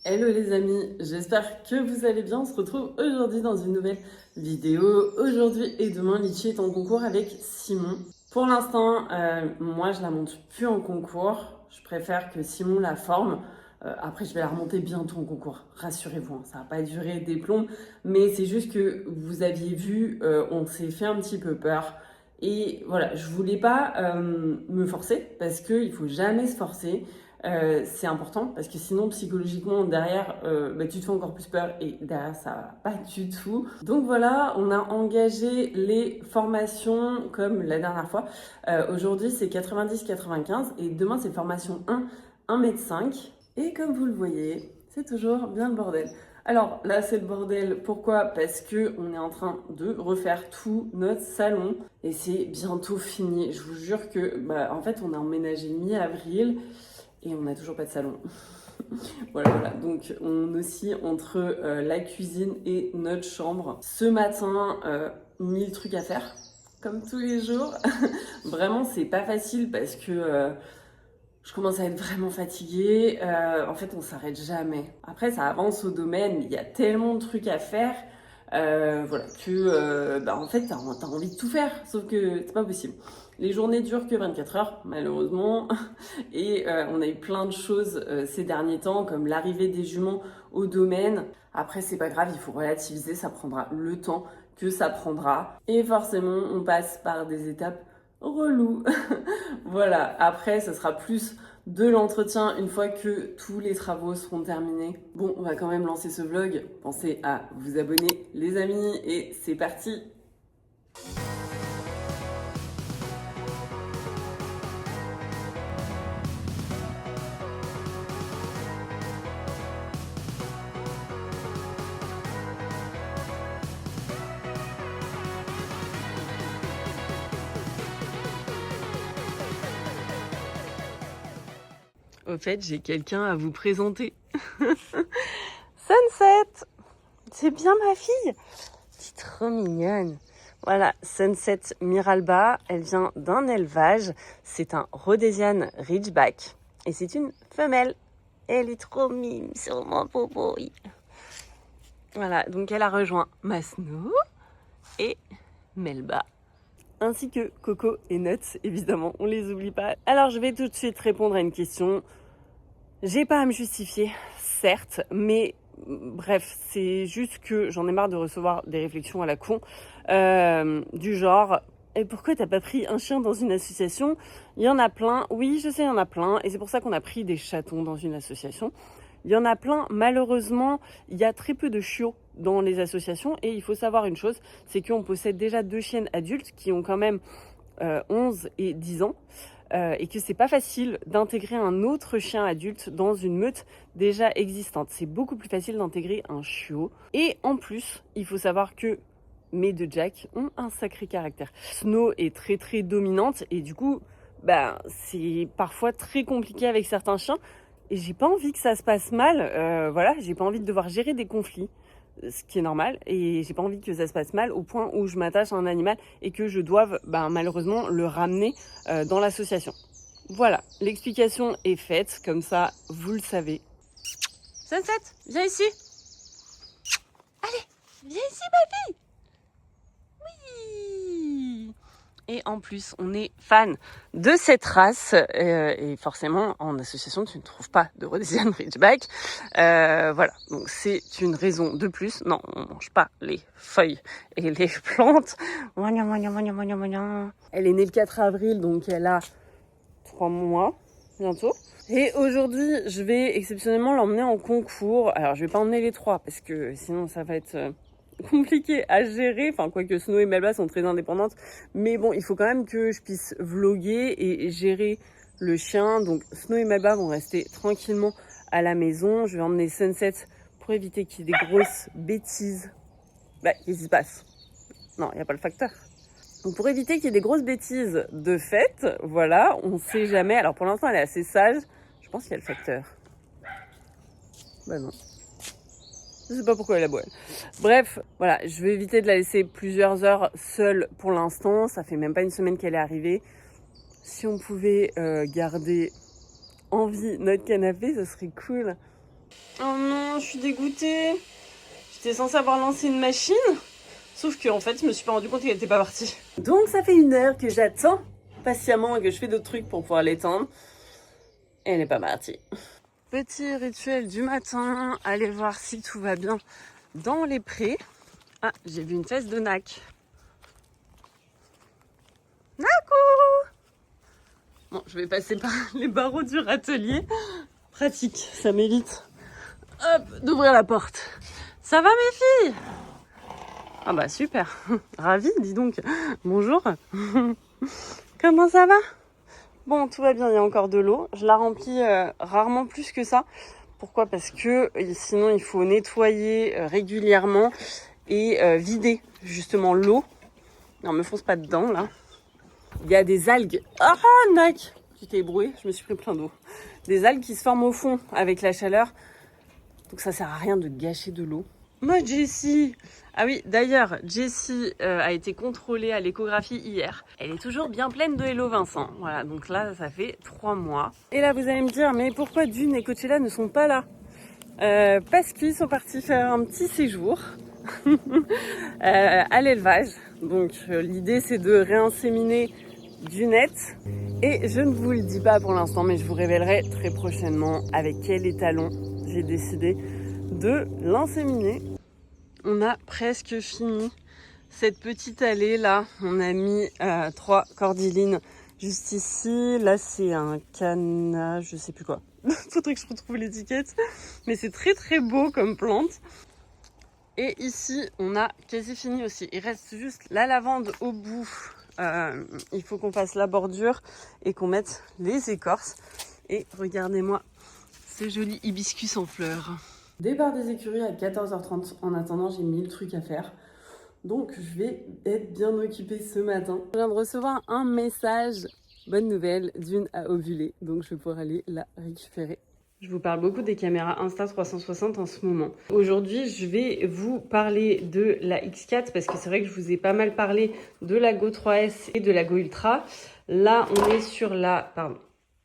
Hello les amis, j'espère que vous allez bien. On se retrouve aujourd'hui dans une nouvelle vidéo. Aujourd'hui et demain, Litchi est en concours avec Simon. Pour l'instant, moi je la monte plus en concours. Je préfère que Simon la forme. Après, je vais la remonter bientôt en concours. Rassurez-vous, hein, ça va pas durer des plombs. Mais c'est juste que vous aviez vu, on s'est fait un petit peu peur. Et voilà, je voulais pas me forcer parce qu'il faut jamais se forcer. C'est important parce que sinon psychologiquement derrière tu te fais encore plus peur et derrière ça va pas du tout. Donc voilà, on a engagé les formations comme la dernière fois. Aujourd'hui c'est 90-95 et demain c'est formation 1, 1m5. Et comme vous le voyez, c'est toujours bien le bordel. Alors là c'est le bordel, pourquoi? Parce que on est en train de refaire tout notre salon et c'est bientôt fini. Je vous jure que en fait on a emménagé mi-avril et on n'a toujours pas de salon. Voilà. Donc on oscille entre la cuisine et notre chambre. Ce matin, 1000 trucs à faire, comme tous les jours. Vraiment, c'est pas facile parce que je commence à être vraiment fatiguée. En fait, on s'arrête jamais. Après, ça avance au domaine, mais il y a tellement de trucs à faire. En fait, t'as envie de tout faire, sauf que c'est pas possible. Les journées durent que 24 heures, malheureusement. Et on a eu plein de choses ces derniers temps, comme l'arrivée des juments au domaine. Après, c'est pas grave, il faut relativiser, ça prendra le temps que ça prendra. Et forcément, on passe par des étapes reloues. Voilà, après, ça sera plus de l'entretien une fois que tous les travaux seront terminés. Bon, on va quand même lancer ce vlog. Pensez à vous abonner, les amis, et c'est parti! Au fait, j'ai quelqu'un à vous présenter. Sunset! C'est bien ma fille! C'est trop mignonne. Voilà, Sunset Miralba, elle vient d'un élevage. C'est un Rhodesian Ridgeback. Et c'est une femelle. Elle est trop mime sur mon popo. Voilà, donc elle a rejoint Masno et Melba. Ainsi que Coco et Nuts, évidemment, on les oublie pas. Alors je vais tout de suite répondre à une question. J'ai pas à me justifier, certes, mais bref, c'est juste que j'en ai marre de recevoir des réflexions à la con, du genre « Et pourquoi t'as pas pris un chien dans une association ?» Il y en a plein, oui, je sais, il y en a plein, et c'est pour ça qu'on a pris des chatons dans une association. Il y en a plein, malheureusement, il y a très peu de chiots dans les associations, et il faut savoir une chose, c'est qu'on possède déjà 2 chiennes adultes qui ont quand même 11 et 10 ans, et que c'est pas facile d'intégrer un autre chien adulte dans une meute déjà existante. C'est beaucoup plus facile d'intégrer un chiot. Et en plus, il faut savoir que mes 2 Jack ont un sacré caractère. Snow est très très dominante et du coup, c'est parfois très compliqué avec certains chiens. Et j'ai pas envie que ça se passe mal. J'ai pas envie de devoir gérer des conflits, ce qui est normal, et j'ai pas envie que ça se passe mal au point où je m'attache à un animal et que je doive malheureusement le ramener dans l'association. Voilà, l'explication est faite, comme ça vous le savez. Sunset, viens ici. Allez, viens ici papy. Oui. Et en plus, on est fan de cette race. Et forcément, en association, tu ne trouves pas de Rhodesian Ridgeback. Voilà, donc c'est une raison de plus. Non, on ne mange pas les feuilles et les plantes. Elle est née le 4 avril, donc elle a 3 mois bientôt. Et aujourd'hui, je vais exceptionnellement l'emmener en concours. Alors, je vais pas emmener les 3 parce que sinon, ça va être compliqué à gérer, enfin quoique Snow et Melba sont très indépendantes, mais bon, il faut quand même que je puisse vlogger et gérer le chien. Donc Snow et Melba vont rester tranquillement à la maison. Je vais emmener Sunset pour éviter qu'il y ait des grosses bêtises. Qu'est-ce qui se passe? Non, il n'y a pas le facteur. Donc pour éviter qu'il y ait des grosses bêtises de fait, voilà, on sait jamais. Alors pour l'instant, elle est assez sage. Je pense qu'il y a le facteur. Non. Je sais pas pourquoi elle aboie. Bref, voilà, je vais éviter de la laisser plusieurs heures seule pour l'instant. Ça fait même pas une semaine qu'elle est arrivée. Si on pouvait garder en vie notre canapé, ce serait cool. Oh non, non, je suis dégoûtée. J'étais censée avoir lancé une machine, sauf qu'en fait, je me suis pas rendu compte qu'elle était pas partie. Donc ça fait 1 heure que j'attends patiemment et que je fais d'autres trucs pour pouvoir l'étendre. Et elle n'est pas partie. Petit rituel du matin, aller voir si tout va bien dans les prés. Ah, j'ai vu une fesse de nac. Nakou! Bon, je vais passer par les barreaux du râtelier. Pratique, ça m'évite d'ouvrir la porte. Ça va mes filles? Ah bah super, ravie, dis donc. Bonjour. Comment ça va? Bon, tout va bien, il y a encore de l'eau. Je la remplis rarement plus que ça. Pourquoi? Parce que sinon il faut nettoyer régulièrement et vider justement l'eau. Non, me fonce pas dedans là. Il y a des algues. Ah, nac! Tu t'es ébroué, je me suis pris plein d'eau. Des algues qui se forment au fond avec la chaleur. Donc ça sert à rien de gâcher de l'eau. Moi, Jessie. Ah oui, d'ailleurs, Jessie a été contrôlée à l'échographie hier. Elle est toujours bien pleine de Hello Vincent. Voilà, donc là, ça fait 3 mois. Et là, vous allez me dire, mais pourquoi Dune et Coachella ne sont pas là? Parce qu'ils sont partis faire un petit séjour à l'élevage. Donc l'idée, c'est de réinséminer Dunette. Et je ne vous le dis pas pour l'instant, mais je vous révélerai très prochainement avec quel étalon j'ai décidé de l'inséminer. On a presque fini cette petite allée là. On a mis 3 cordylines juste ici. Là c'est un canna, je sais plus quoi. Faudrait que je retrouve l'étiquette. Mais c'est très très beau comme plante. Et ici on a quasi fini aussi. Il reste juste la lavande au bout. Il faut qu'on fasse la bordure et qu'on mette les écorces. Et regardez-moi ce joli hibiscus en fleurs. Départ des écuries à 14h30. En attendant, j'ai 1000 trucs à faire. Donc, je vais être bien occupée ce matin. Je viens de recevoir un message. Bonne nouvelle, Dune a ovulé. Donc, je vais pouvoir aller la récupérer. Je vous parle beaucoup des caméras Insta360 en ce moment. Aujourd'hui, je vais vous parler de la X4 parce que c'est vrai que je vous ai pas mal parlé de la Go 3S et de la Go Ultra. Là, on est sur la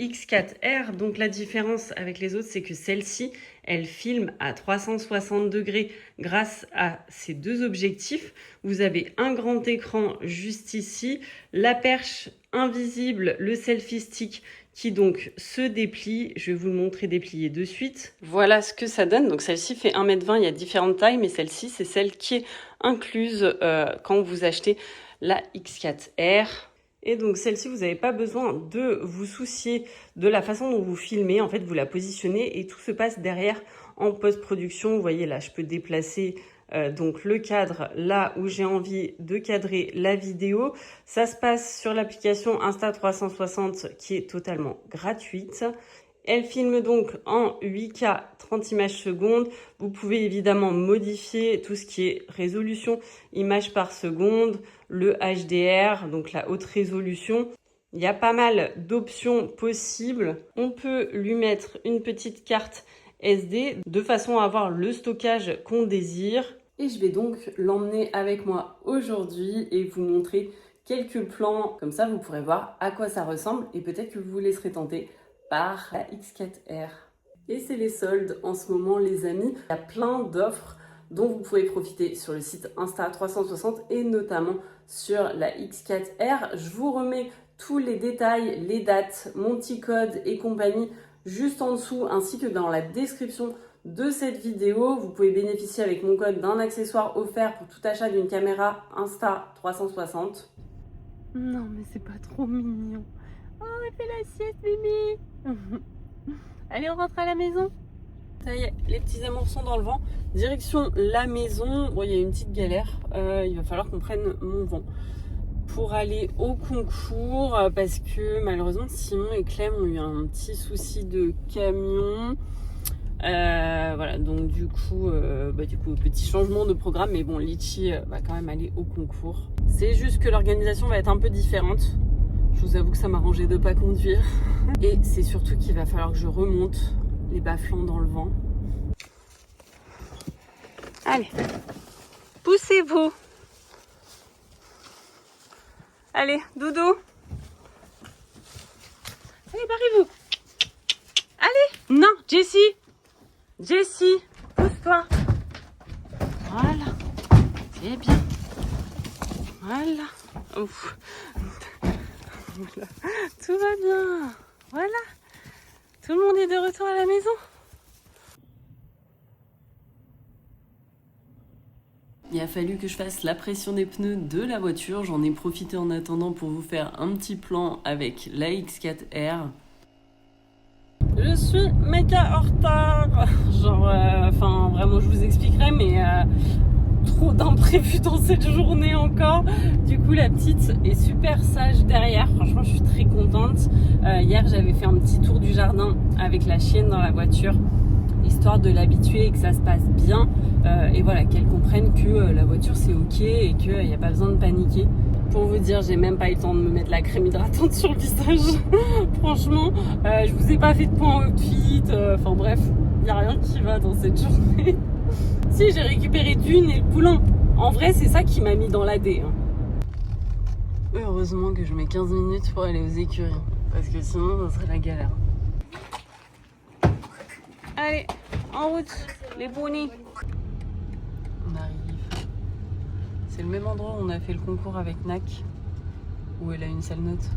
X4R. Donc, la différence avec les autres, c'est que celle-ci, elle filme à 360 degrés grâce à ces 2 objectifs. Vous avez un grand écran juste ici, la perche invisible, le selfie stick qui donc se déplie. Je vais vous le montrer déplié de suite. Voilà ce que ça donne. Donc celle-ci fait 1,20 m, il y a différentes tailles, mais celle-ci, c'est celle qui est incluse quand vous achetez la X4R. Et donc celle-ci, vous n'avez pas besoin de vous soucier de la façon dont vous filmez. En fait, vous la positionnez et tout se passe derrière en post-production. Vous voyez là, je peux déplacer donc le cadre là où j'ai envie de cadrer la vidéo. Ça se passe sur l'application Insta360 qui est totalement gratuite. Elle filme donc en 8K 30 images secondes. Vous pouvez évidemment modifier tout ce qui est résolution, images par seconde, le HDR, donc la haute résolution. Il y a pas mal d'options possibles. On peut lui mettre une petite carte SD de façon à avoir le stockage qu'on désire. Et je vais donc l'emmener avec moi aujourd'hui et vous montrer quelques plans. Comme ça, vous pourrez voir à quoi ça ressemble et peut-être que vous vous laisserez tenter par la X4R. Et c'est les soldes en ce moment, les amis. Il y a plein d'offres dont vous pouvez profiter sur le site Insta360 et notamment sur la X4R. Je vous remets tous les détails, les dates, mon petit code et compagnie juste en dessous ainsi que dans la description de cette vidéo. Vous pouvez bénéficier avec mon code d'un accessoire offert pour tout achat d'une caméra Insta360. Non mais c'est pas trop mignon. Oh, elle fait la sieste, Mimi. Allez, on rentre à la maison. Ça y est, les petits amours sont dans le vent. Direction la maison. Bon, il y a une petite galère. Il va falloir qu'on prenne mon vent pour aller au concours parce que malheureusement Simon et Clem ont eu un petit souci de camion. Voilà, donc du coup, petit changement de programme, mais bon, Litchi va quand même aller au concours. C'est juste que l'organisation va être un peu différente. Je vous avoue que ça m'arrangeait de ne pas conduire. Et c'est surtout qu'il va falloir que je remonte les bas-flancs dans le vent. Allez, poussez-vous. Allez, dodo. Allez, barrez-vous. Allez. Non, Jessie. Jessie, pousse. Pose-toi. Voilà. C'est bien. Voilà. Ouf. Voilà. Tout va bien. Voilà. Tout le monde est de retour à la maison. Il a fallu que je fasse la pression des pneus de la voiture. J'en ai profité en attendant pour vous faire un petit plan avec la X4R. Je suis méga en retard. Genre, enfin, vraiment, je vous expliquerai, mais trop d'imprévus dans cette journée encore. Du coup, la petite est super sage derrière. Franchement, je suis très contente. Hier, j'avais fait un petit tour du jardin avec la chienne dans la voiture, histoire de l'habituer et que ça se passe bien. Et voilà, qu'elle comprenne que la voiture c'est ok et qu'il n'y a pas besoin de paniquer. Pour vous dire, j'ai même pas eu le temps de me mettre la crème hydratante sur le visage. Franchement, je vous ai pas fait de point outfit. Enfin bref, il n'y a rien qui va dans cette journée. Si, j'ai récupéré Dune et le poulain. En vrai, c'est ça qui m'a mis dans la D. Heureusement que je mets 15 minutes pour aller aux écuries. Parce que sinon, ça serait la galère. Allez, en route, les bonnies. On arrive. C'est le même endroit où on a fait le concours avec Nac, où elle a une sale note.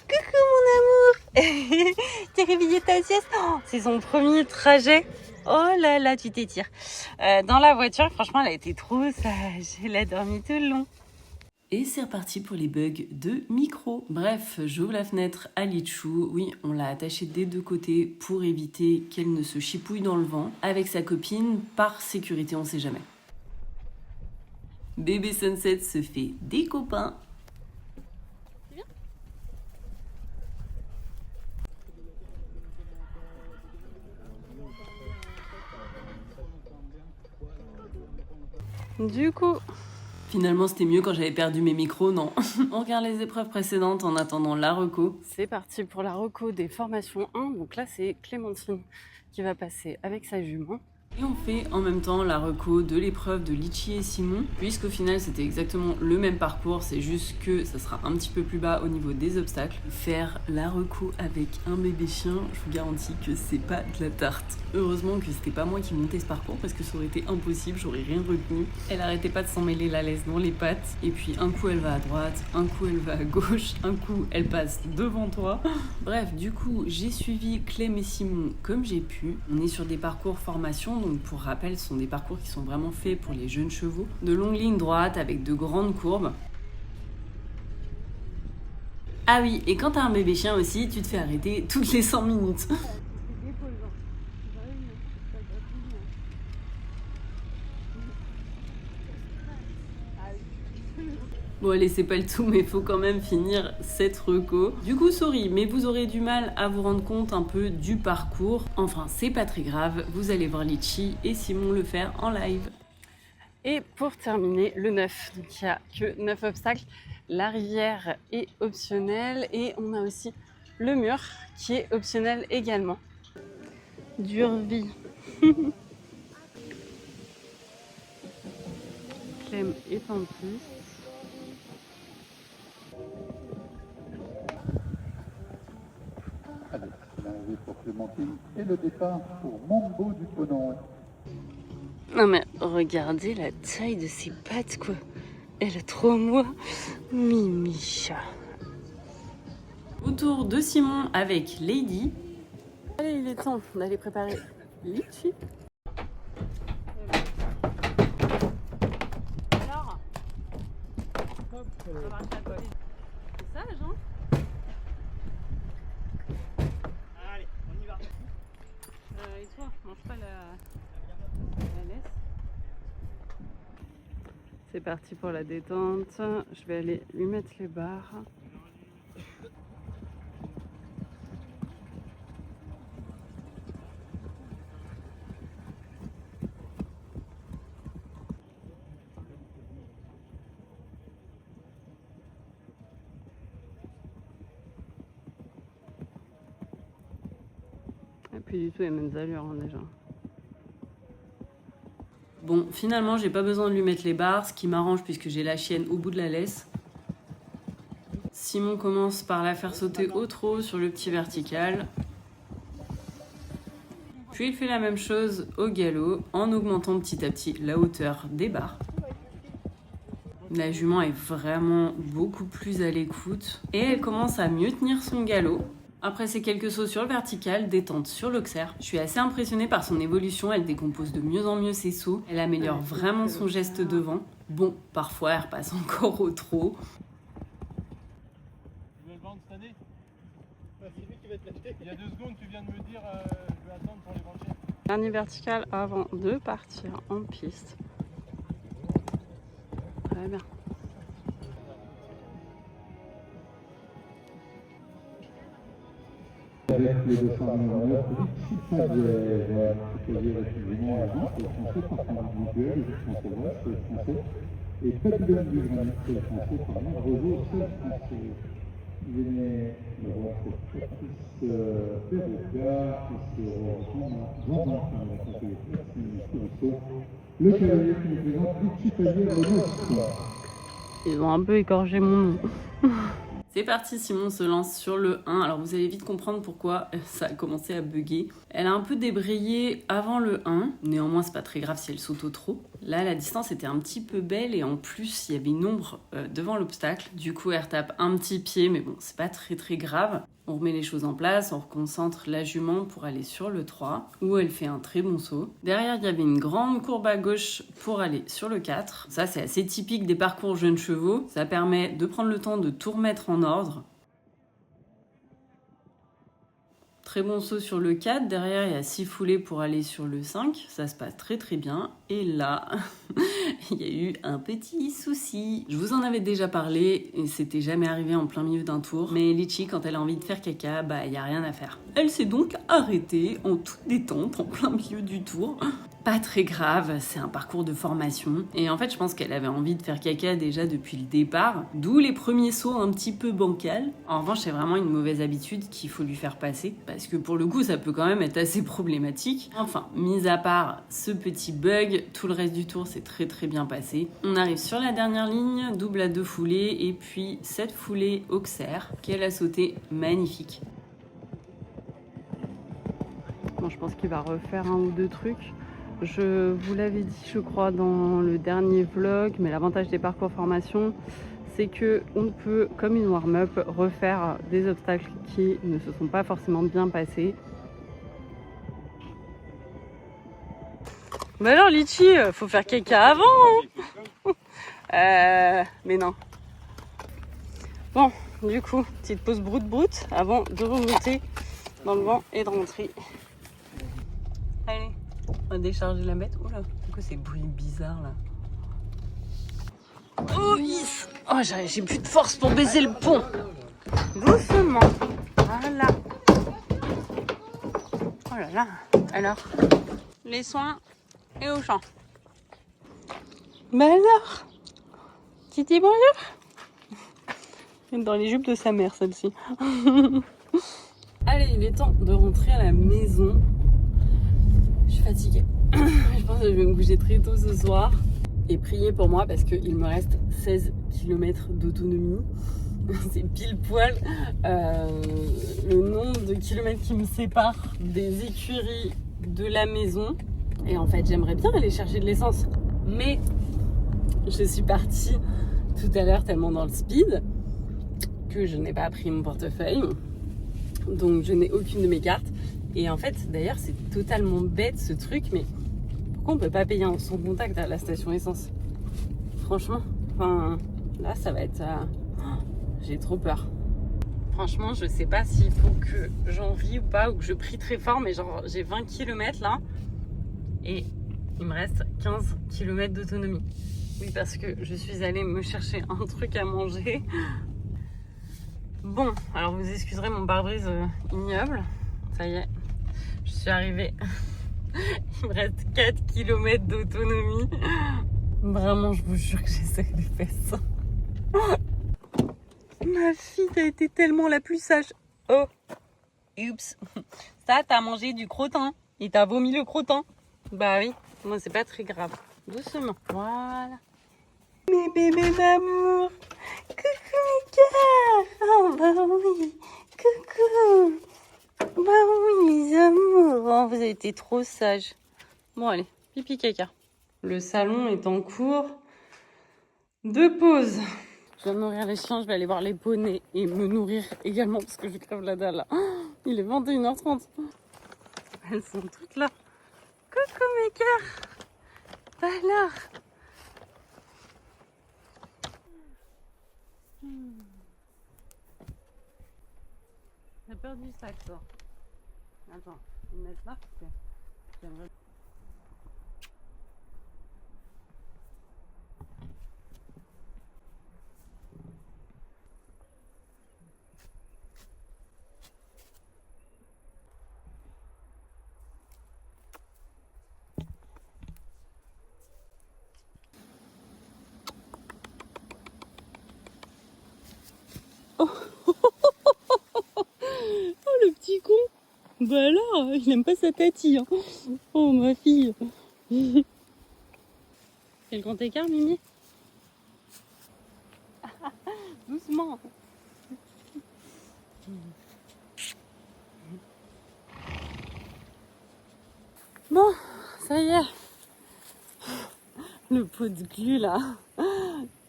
Coucou mon amour. T'es réveillé ta sieste? C'est son premier trajet. Oh là là, tu t'étires. Dans la voiture, franchement, elle a été trop sage. Elle a dormi tout le long. Et c'est reparti pour les bugs de micro. Bref, j'ouvre la fenêtre à Lichou. Oui, on l'a attachée des deux côtés pour éviter qu'elle ne se chipouille dans le vent. Avec sa copine, par sécurité, on sait jamais. Bébé Sunset se fait des copains. Du coup, finalement c'était mieux quand j'avais perdu mes micros, non. On regarde les épreuves précédentes en attendant la reco. C'est parti pour la reco des formations 1. Donc là c'est Clémentine qui va passer avec sa jument. Et on fait en même temps la reco de l'épreuve de Litchi et Simon, puisqu'au final c'était exactement le même parcours, c'est juste que ça sera un petit peu plus bas au niveau des obstacles. Faire la reco avec un bébé chien, je vous garantis que c'est pas de la tarte. Heureusement que c'était pas moi qui montais ce parcours, parce que ça aurait été impossible, j'aurais rien retenu. Elle arrêtait pas de s'en mêler la laisse dans les pattes, et puis un coup elle va à droite, un coup elle va à gauche, un coup elle passe devant toi. Bref, du coup j'ai suivi Clem et Simon comme j'ai pu. On est sur des parcours formation, donc pour rappel, ce sont des parcours qui sont vraiment faits pour les jeunes chevaux. De longues lignes droites avec de grandes courbes. Ah oui, et quand t'as un bébé chien aussi, tu te fais arrêter toutes les 100 minutes. Bon allez, c'est pas le tout, mais il faut quand même finir cette reco. Du coup, sorry, mais vous aurez du mal à vous rendre compte un peu du parcours. Enfin, c'est pas très grave, vous allez voir Litchi et Simon le faire en live. Et pour terminer, le 9. Donc il n'y a que 9 obstacles. La rivière est optionnelle et on a aussi le mur qui est optionnel également. Dure vie. Clem est en piste. Allez, l'arrivée pour Clémentine et le départ pour Mambo du Ponant. Non mais regardez la taille de ses pattes quoi. Elle a 3 mois. Mimi. Autour de Simon avec Lady. Allez, il est temps d'aller préparer Litchi. Alors, ça marche à quoi? C'est sage, hein? Allez, on y va. Et toi, mange pas la laisse. C'est parti pour la détente. Je vais aller lui mettre les barres. Et puis du tout les mêmes allures hein, déjà. Bon, finalement, j'ai pas besoin de lui mettre les barres, ce qui m'arrange puisque j'ai la chienne au bout de la laisse. Simon commence par la faire sauter au trot sur le petit vertical. Puis il fait la même chose au galop en augmentant petit à petit la hauteur des barres. La jument est vraiment beaucoup plus à l'écoute et elle commence à mieux tenir son galop. Après ces quelques sauts sur le vertical, détente sur l'auxerre. Je suis assez impressionnée par son évolution, elle décompose de mieux en mieux ses sauts. Elle améliore vraiment son geste devant. Bon, parfois elle repasse encore au trot. Tu veux le vendre cette année? C'est lui qui va te l'acheter. Il y a 2 secondes, tu viens de me dire je vais attendre pour les vendre cher. Dernier vertical avant de partir en piste. Très bien. Avec le 209, Richie Pagès exclusivement à 10, français par son individuel, français West, français, et Babylone du Granit, français par Roger, français. Il est né le roi Patrice Perroca, qui se reprend dans un conseil de le cavalier qui nous présente Richie Pagès Renault. Ils ont un peu écorché mon nom. C'est parti, Simon se lance sur le 1. Alors vous allez vite comprendre pourquoi ça a commencé à bugger. Elle a un peu débrayé avant le 1. Néanmoins, c'est pas très grave si elle saute au trot. Là, la distance était un petit peu belle et en plus, il y avait une ombre devant l'obstacle. Du coup, elle retape un petit pied, mais bon, c'est pas très très grave. On remet les choses en place, on reconcentre la jument pour aller sur le 3, où elle fait un très bon saut. Derrière, il y avait une grande courbe à gauche pour aller sur le 4. Ça, c'est assez typique des parcours jeunes chevaux. Ça permet de prendre le temps de tout remettre en ordre. Très bon saut sur le 4. Derrière, il y a 6 foulées pour aller sur le 5. Ça se passe très très bien. Et là, il y a eu un petit souci. Je vous en avais déjà parlé et c'était jamais arrivé en plein milieu d'un tour. Mais Litchi, quand elle a envie de faire caca, bah il n'y a rien à faire. Elle s'est donc arrêtée en toute détente, en plein milieu du tour. Pas très grave, c'est un parcours de formation. Et en fait, je pense qu'elle avait envie de faire caca déjà depuis le départ. D'où les premiers sauts un petit peu bancals. En revanche, c'est vraiment une mauvaise habitude qu'il faut lui faire passer. Parce que pour le coup, ça peut quand même être assez problématique. Enfin, mis à part ce petit bug, tout le reste du tour s'est très très bien passé. On arrive sur la dernière ligne, double à 2 foulées. Et puis cette foulée auxerre qu'elle a sauté magnifique. Bon, je pense qu'il va refaire 1 ou 2 trucs. Je vous l'avais dit, je crois, dans le dernier vlog, mais l'avantage des parcours formation, c'est que on peut, comme une warm-up, refaire des obstacles qui ne se sont pas forcément bien passés. Mais alors, Litchi, faut faire caca avant, hein. Mais non. Bon, du coup, petite pause broute-broute avant de remonter dans le vent et de rentrer. Allez. On va décharger la bête. Oh là, c'est quoi ces bruits bizarres là? Oh, yes. Oh, j'ai plus de force pour baiser le pont. Doucement. Voilà. Oh là là. Alors, les soins et au champ. Bah alors, tu dis bonjour? Dans les jupes de sa mère, celle-ci. Allez, il est temps de rentrer à la maison. Je suis fatiguée. Je pense que je vais me coucher très tôt ce soir. Et priez pour moi parce qu'il me reste 16 km d'autonomie. C'est pile poil le nombre de kilomètres qui me séparent des écuries de la maison. Et en fait, j'aimerais bien aller chercher de l'essence. Mais je suis partie tout à l'heure tellement dans le speed que je n'ai pas pris mon portefeuille. Donc je n'ai aucune de mes cartes. Et en fait, d'ailleurs, c'est totalement bête ce truc, mais pourquoi on peut pas payer en son contact à la station essence? Franchement, enfin, là, ça va être... j'ai trop peur. Franchement, je sais pas s'il faut que j'en rie ou pas, ou que je prie très fort, mais genre, j'ai 20 km là, et il me reste 15 km d'autonomie. Oui, parce que je suis allée me chercher un truc à manger. Bon, alors vous excuserez mon pare-brise ignoble. Ça y est, je suis arrivée. Il me reste 4 km d'autonomie. Vraiment, je vous jure que j'essaie de faire ça. Ma fille, t'as été tellement la plus sage. Oh, oups. Ça, t'as mangé du crottin. Il t'a vomi le crottin. Bah oui, moi c'est pas très grave. Doucement. Voilà. Mes bébés d'amour. Coucou Mika. Oh bah oui. Coucou. Bah oui, mes amours, oh, vous avez été trop sages. Bon, allez, pipi caca. Le salon est en cours de pause. Je viens de nourrir les chiens, je vais aller voir les poneys et me nourrir également parce que je crève la dalle. Oh, il est 21h30. Elles sont toutes là. Coucou mes cœurs. Bah alors. T'as peur du sac, toi? Attends, je vais mettre là parce que j'aimerais. Oh le petit con. Bah alors, il aime pas sa tati. Hein. Oh ma fille. Quel grand écart, Mimi? Doucement. Bon, ça y est. Le pot de glu là.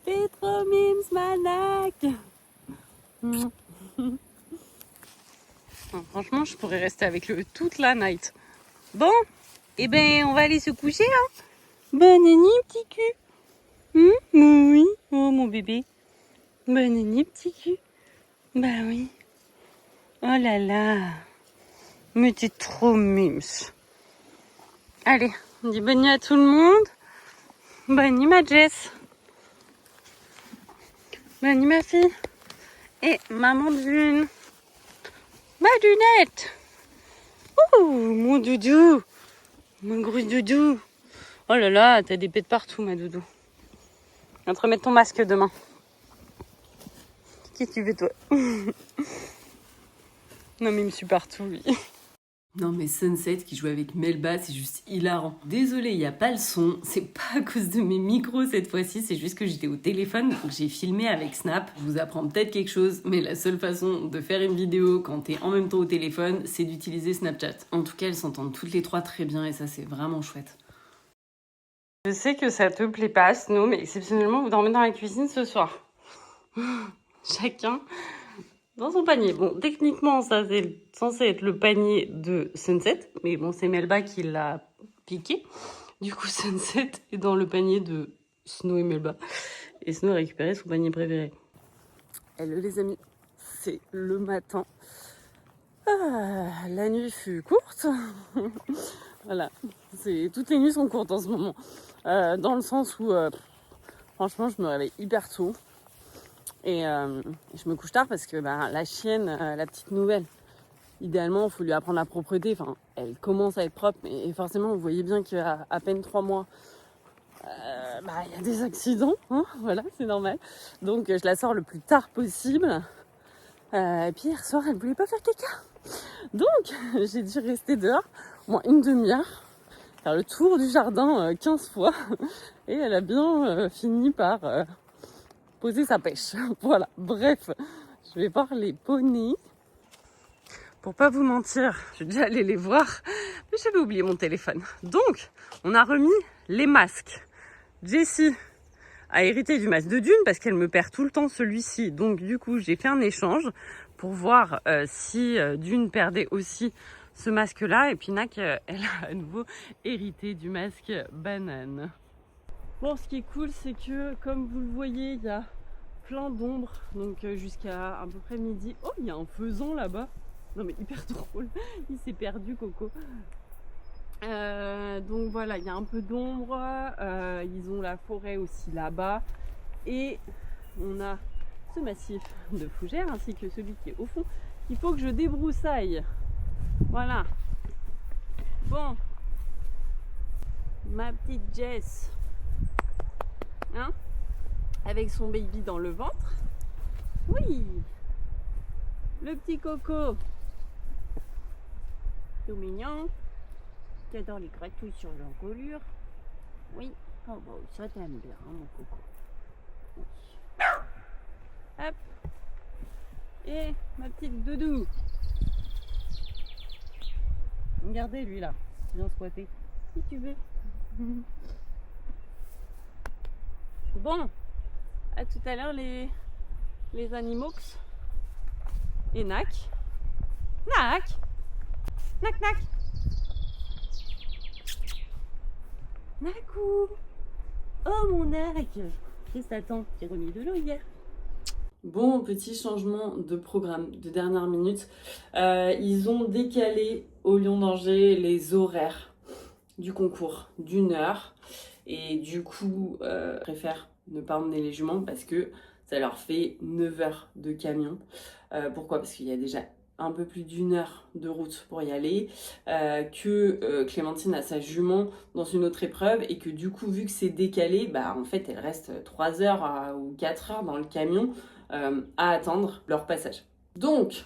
Petro Mims Manac. Franchement, je pourrais rester avec lui toute la night. Bon, eh ben, on va aller se coucher, hein. Bonne nuit, petit cul. Oui, oh mon bébé. Bonne nuit, petit cul. Bah oui. Oh là là. Mais t'es trop mims. Allez, on dit bonne nuit à tout le monde. Bonne nuit, ma Jess. Bonne nuit, ma fille. Et maman Dune. Ma Dunette. Ouh, mon doudou. Mon gros doudou. Oh là là, t'as des pets partout, ma doudou. Viens te remettre ton masque demain. Qu'est-ce que tu veux, toi? Non, mais il me suit partout, lui. Non mais Sunset qui joue avec Melba, c'est juste hilarant. Désolée, il n'y a pas le son, c'est pas à cause de mes micros cette fois-ci, c'est juste que j'étais au téléphone, donc j'ai filmé avec Snap. Je vous apprends peut-être quelque chose, mais la seule façon de faire une vidéo quand t'es en même temps au téléphone, c'est d'utiliser Snapchat. En tout cas, elles s'entendent toutes les trois très bien et ça c'est vraiment chouette. Je sais que ça te plaît pas, Snow, mais exceptionnellement vous dormez dans la cuisine ce soir. Chacun dans son panier. Bon, techniquement, ça c'est censé être le panier de Sunset, mais bon, c'est Melba qui l'a piqué. Du coup, Sunset est dans le panier de Snow et Melba. Et Snow a récupéré son panier préféré. Hello les amis, c'est le matin. La nuit fut courte. Voilà, toutes les nuits sont courtes en ce moment. Dans le sens où, franchement, je me réveille hyper tôt. Et je me couche tard parce que la chienne, la petite nouvelle, idéalement, il faut lui apprendre la propreté. Enfin, elle commence à être propre, mais forcément, vous voyez bien qu'il y a à peine 3 mois, il y a des accidents. Hein, voilà, c'est normal. Donc, je la sors le plus tard possible. Et puis, hier soir, elle voulait pas faire caca. Donc, j'ai dû rester dehors, au moins une demi-heure, faire le tour du jardin 15 fois. Et elle a bien fini par... poser sa pêche. Voilà, bref, je vais voir les poneys. Pour pas vous mentir, je suis déjà allée les voir, mais j'avais oublié mon téléphone. Donc, on a remis les masques. Jessie a hérité du masque de Dune parce qu'elle me perd tout le temps celui-ci. Donc, du coup, j'ai fait un échange pour voir si Dune perdait aussi ce masque-là. Et puis, Nak, elle a à nouveau hérité du masque banane. Bon, ce qui est cool, c'est que, comme vous le voyez, il y a plein d'ombre, donc jusqu'à à peu près midi. Oh, il y a un faisan là-bas. Non mais hyper drôle, il s'est perdu, Coco. Donc voilà, il y a un peu d'ombre. Ils ont la forêt aussi là-bas. Et on a ce massif de fougères, ainsi que celui qui est au fond. Il faut que je débroussaille. Voilà. Bon. Ma petite Jess. Hein? Avec son baby dans le ventre. Oui. Le petit Coco. Tout mignon. Qui adore les gratouilles sur l'encolure. Oui. Oh bon, ça t'aime bien, hein, mon Coco. Oui. Hop. Et ma petite doudou. Regardez lui là, viens squatter. Si tu veux. Bon, à tout à l'heure les animaux. Et Nac. Nac. Nac, Nac. Nacou. Oh mon Nac. Qu'est-ce que t'attends? J'ai remis de l'eau hier. Bon, petit changement de programme de dernière minute. Ils ont décalé au Lion d'Angers les horaires du concours d'1 heure. Et du coup, je préfère ne pas emmener les juments parce que ça leur fait 9 heures de camion. Pourquoi? Parce qu'il y a déjà un peu plus d'1 heure de route pour y aller, que Clémentine a sa jument dans une autre épreuve et que du coup, vu que c'est décalé, bah en fait, elle reste 3 heures ou 4 heures dans le camion à attendre leur passage. Donc,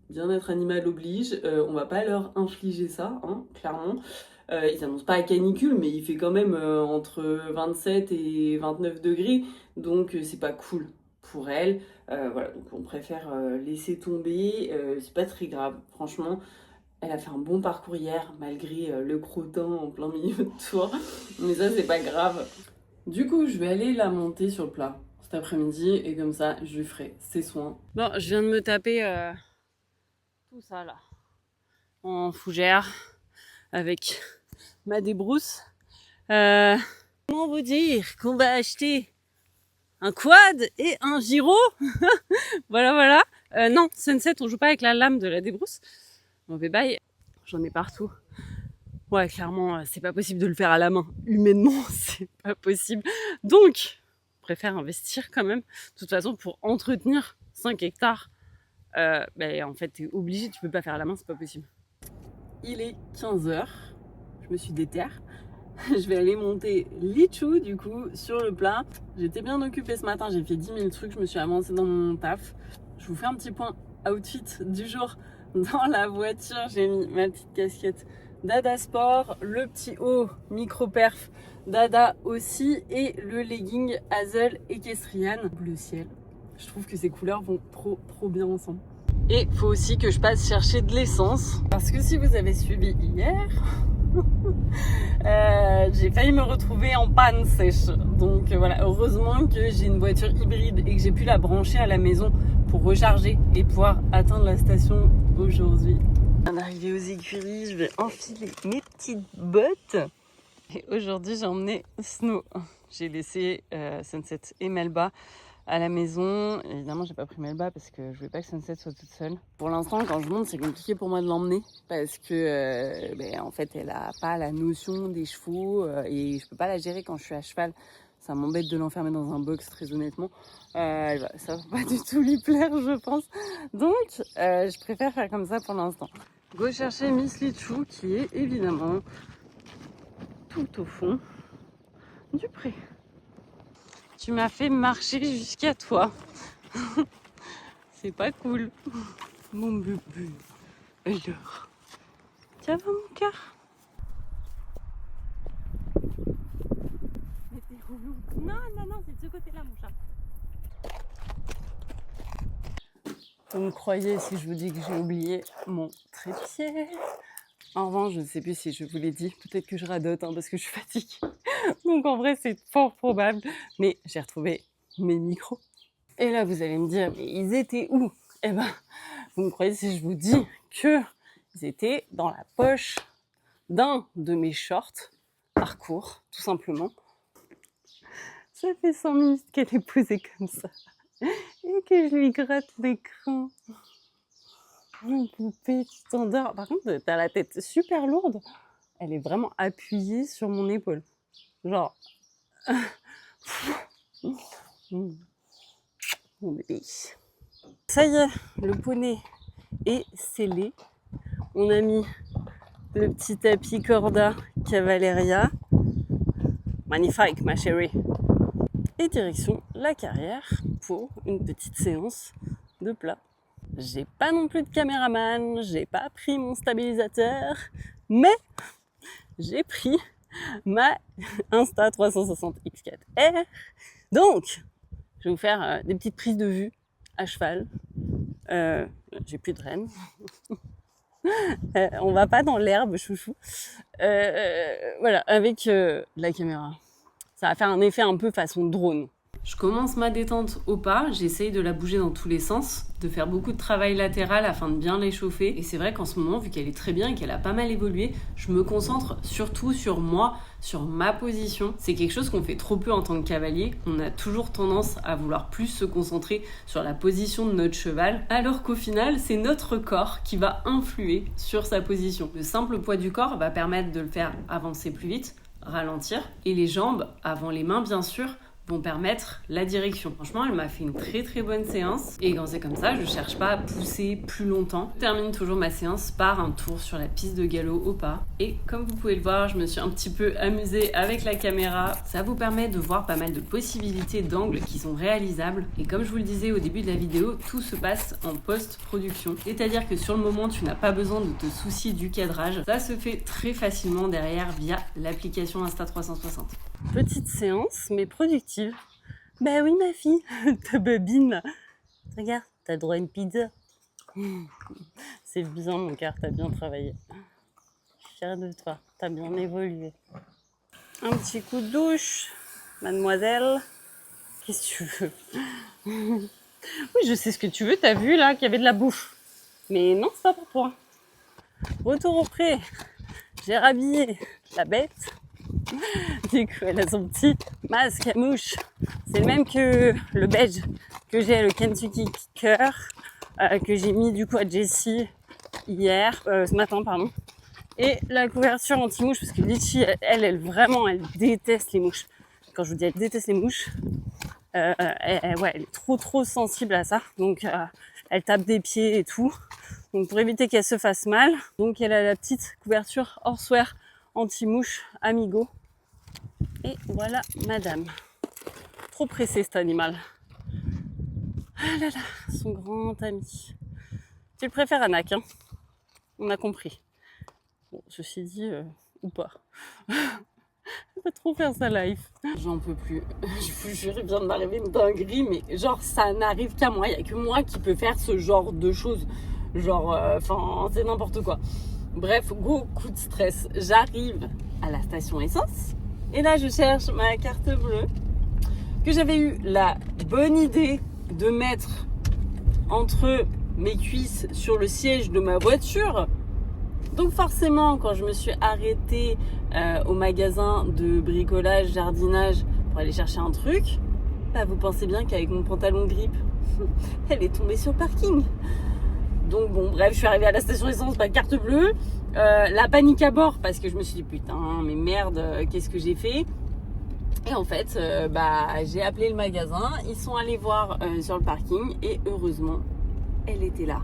bien-être animal oblige, on va pas leur infliger ça, hein, clairement. Ils annoncent pas à canicule, mais il fait quand même entre 27 et 29 degrés, donc c'est pas cool pour elle. Voilà, donc on préfère laisser tomber, c'est pas très grave, franchement. Elle a fait un bon parcours hier, malgré le crottin en plein milieu de tour, mais ça c'est pas grave. Du coup, je vais aller la monter sur le plat cet après-midi, et comme ça, je lui ferai ses soins. Bon, je viens de me taper tout ça là, en fougère, avec ma débrousse. Comment vous dire qu'on va acheter un quad et un gyro. Voilà. Non, Sunset, on joue pas avec la lame de la débrousse. Mauvais bail, j'en ai partout. Ouais, clairement, c'est pas possible de le faire à la main. Humainement, c'est pas possible. Donc, je préfère investir quand même. De toute façon, pour entretenir 5 hectares, en fait, t'es obligé, tu peux pas faire à la main, c'est pas possible. Il est 15h, je me suis déterre. Je vais aller monter Lichou du coup sur le plat. J'étais bien occupée ce matin, j'ai fait 10 000 trucs, je me suis avancée dans mon taf. Je vous fais un petit point outfit du jour dans la voiture. J'ai mis ma petite casquette Dada Sport, le petit haut micro perf Dada aussi et le legging Hazel Equestrian bleu ciel. Je trouve que ces couleurs vont trop bien ensemble. Et il faut aussi que je passe chercher de l'essence parce que si vous avez suivi hier, j'ai failli me retrouver en panne sèche. Donc voilà, heureusement que j'ai une voiture hybride et que j'ai pu la brancher à la maison pour recharger et pouvoir atteindre la station aujourd'hui. On est arrivé aux écuries, je vais enfiler mes petites bottes. Et aujourd'hui j'ai emmené Snow. J'ai laissé Sunset et Melba à la maison. Évidemment, j'ai pas pris Melba parce que je voulais pas que Sunset soit toute seule. Pour l'instant, quand je monte, c'est compliqué pour moi de l'emmener parce que, en fait, elle a pas la notion des chevaux et je peux pas la gérer quand je suis à cheval. Ça m'embête de l'enfermer dans un box, très honnêtement. Ça va pas du tout lui plaire, je pense. Donc, je préfère faire comme ça pour l'instant. Go chercher Miss Lichou qui est évidemment tout au fond du pré. Tu m'as fait marcher jusqu'à toi. C'est pas cool. Mon bébé. Alors. Ça va mon cœur? Mais t'es relou. Non, c'est de ce côté-là mon chat. Vous me croyez si je vous dis que j'ai oublié mon trépied? En revanche, je ne sais plus si je vous l'ai dit. Peut-être que je radote parce que je suis fatiguée. Donc en vrai, c'est fort probable. Mais j'ai retrouvé mes micros. Et là, vous allez me dire, mais ils étaient où? Eh ben, vous me croyez si je vous dis que ils étaient dans la poche d'un de mes shorts parcours, tout simplement. Ça fait 100 minutes qu'elle est posée comme ça. Et que je lui gratte les crins. Mon poupée, tu t'endors. Par contre, t'as la tête super lourde. Elle est vraiment appuyée sur mon épaule. Genre... Mon bébé. Ça y est, le poney est scellé. On a mis le petit tapis Corda Cavalleria. Magnifique, ma chérie. Et direction la carrière pour une petite séance de plat. J'ai pas non plus de caméraman, j'ai pas pris mon stabilisateur, mais j'ai pris ma Insta360 X4R. Donc, je vais vous faire des petites prises de vue à cheval. J'ai plus de rênes. On va pas dans l'herbe, chouchou. Voilà, avec la caméra. Ça va faire un effet un peu façon drone. Je commence ma détente au pas, j'essaye de la bouger dans tous les sens, de faire beaucoup de travail latéral afin de bien l'échauffer. Et c'est vrai qu'en ce moment, vu qu'elle est très bien et qu'elle a pas mal évolué, je me concentre surtout sur moi, sur ma position. C'est quelque chose qu'on fait trop peu en tant que cavalier. On a toujours tendance à vouloir plus se concentrer sur la position de notre cheval, alors qu'au final, c'est notre corps qui va influer sur sa position. Le simple poids du corps va permettre de le faire avancer plus vite, ralentir, et les jambes, avant les mains bien sûr, vont permettre la direction. Franchement, elle m'a fait une très très bonne séance. Et quand c'est comme ça, je cherche pas à pousser plus longtemps. Je termine toujours ma séance par un tour sur la piste de galop au pas. Et comme vous pouvez le voir, je me suis un petit peu amusée avec la caméra. Ça vous permet de voir pas mal de possibilités d'angles qui sont réalisables. Et comme je vous le disais au début de la vidéo, tout se passe en post-production. C'est-à-dire que sur le moment, tu n'as pas besoin de te soucier du cadrage. Ça se fait très facilement derrière via l'application Insta360. Petite séance, mais productive. Bah oui, ma fille, ta babine. Regarde, t'as droit à une pizza. C'est bien, mon cœur, t'as bien travaillé. Je suis fière de toi, t'as bien évolué. Un petit coup de douche, mademoiselle. Qu'est-ce que tu veux? Oui, je sais ce que tu veux, t'as vu là qu'il y avait de la bouffe. Mais non, c'est pas pour toi. Retour au pré. J'ai rhabillé la bête. Du coup, elle a son petit masque à mouche. C'est le même que le beige que j'ai, le Kentucky Kicker, que j'ai mis du coup à Jessie ce matin, pardon. Et la couverture anti-mouche, parce que Litchi, elle déteste les mouches. Quand je vous dis elle déteste les mouches, elle est trop sensible à ça. Donc, elle tape des pieds et tout. Donc, pour éviter qu'elle se fasse mal, donc elle a la petite couverture Horseware anti-mouche Amigo. Et voilà, madame. Trop pressé cet animal. Ah là là, son grand ami. Tu le préfères, Anak, hein? On a compris. Bon, ceci dit, ou pas. Elle va trop faire sa life. J'en peux plus. Je vous jure, il vient de m'arriver une dinguerie, mais genre, ça n'arrive qu'à moi. Il n'y a que moi qui peux faire ce genre de choses. Genre, c'est n'importe quoi. Bref, gros coup de stress. J'arrive à la station essence. Et là, je cherche ma carte bleue que j'avais eu la bonne idée de mettre entre mes cuisses sur le siège de ma voiture. Donc forcément, quand je me suis arrêtée au magasin de bricolage, jardinage pour aller chercher un truc, bah, vous pensez bien qu'avec mon pantalon grippe, elle est tombée sur le parking. Donc bon, bref, je suis arrivée à la station essence, ma carte bleue. La panique à bord parce que je me suis dit putain mais merde, qu'est-ce que j'ai fait? Et en fait j'ai appelé le magasin, ils sont allés voir sur le parking et heureusement elle était là.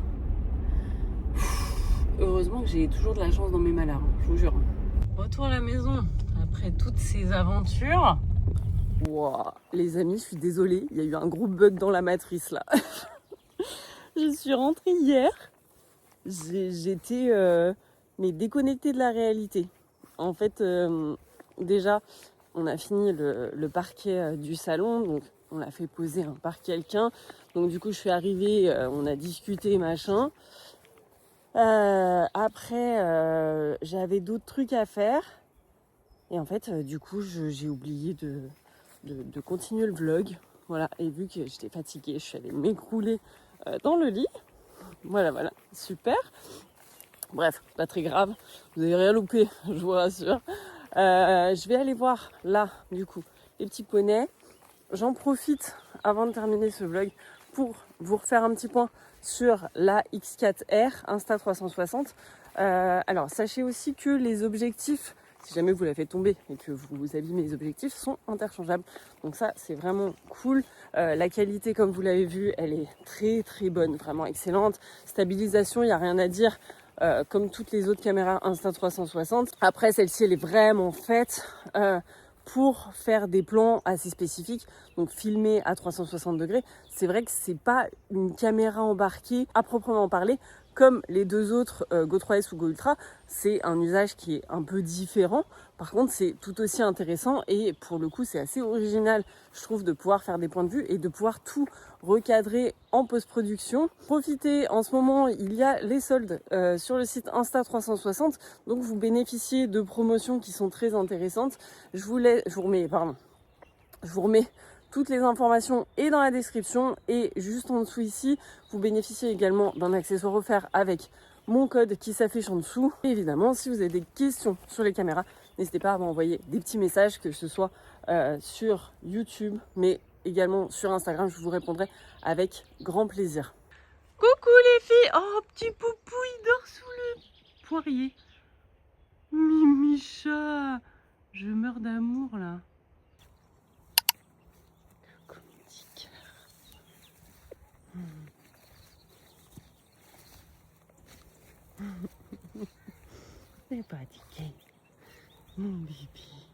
Heureusement que j'ai toujours de la chance dans mes malheurs, je vous jure. Retour à la maison après toutes ces aventures. Wow, les amis, je suis désolée, il y a eu un gros bug dans la matrice là. Je suis rentrée hier, j'étais mais déconnectée de la réalité. En fait, déjà, on a fini le parquet du salon, donc on l'a fait poser par quelqu'un. Donc du coup, je suis arrivée, on a discuté, machin. Après, j'avais d'autres trucs à faire. Et en fait, du coup, j'ai oublié de continuer le vlog. Voilà, et vu que j'étais fatiguée, je suis allée m'écrouler dans le lit. Voilà, super. Bref, pas très grave, vous n'avez rien loupé, je vous rassure. Je vais aller voir là, du coup, les petits poneys. J'en profite avant de terminer ce vlog pour vous refaire un petit point sur la X4R Insta360. Alors, sachez aussi que les objectifs, si jamais vous la faites tomber et que vous abîmez les objectifs, sont interchangeables. Donc ça, c'est vraiment cool. La qualité, comme vous l'avez vu, elle est très très bonne, vraiment excellente. Stabilisation, il n'y a rien à dire. Comme toutes les autres caméras Insta360. Après, celle-ci, elle est vraiment faite pour faire des plans assez spécifiques, donc filmer à 360 degrés. C'est vrai que c'est pas une caméra embarquée à proprement parler, comme les deux autres Go 3S ou Go Ultra, c'est un usage qui est un peu différent. Par contre, c'est tout aussi intéressant et pour le coup, c'est assez original, je trouve, de pouvoir faire des points de vue et de pouvoir tout recadrer en post-production. Profitez, en ce moment, il y a les soldes sur le site Insta360, donc vous bénéficiez de promotions qui sont très intéressantes. Je vous remets toutes les informations et dans la description et juste en dessous ici, vous bénéficiez également d'un accessoire offert avec mon code qui s'affiche en dessous. Et évidemment, si vous avez des questions sur les caméras, n'hésitez pas à m'envoyer des petits messages, que ce soit sur YouTube, mais également sur Instagram, je vous répondrai avec grand plaisir. Coucou les filles! Oh, petit poupou, il dort sous le poirier. Mimicha, je meurs d'amour là. C'est pas fatigué, mon bébé.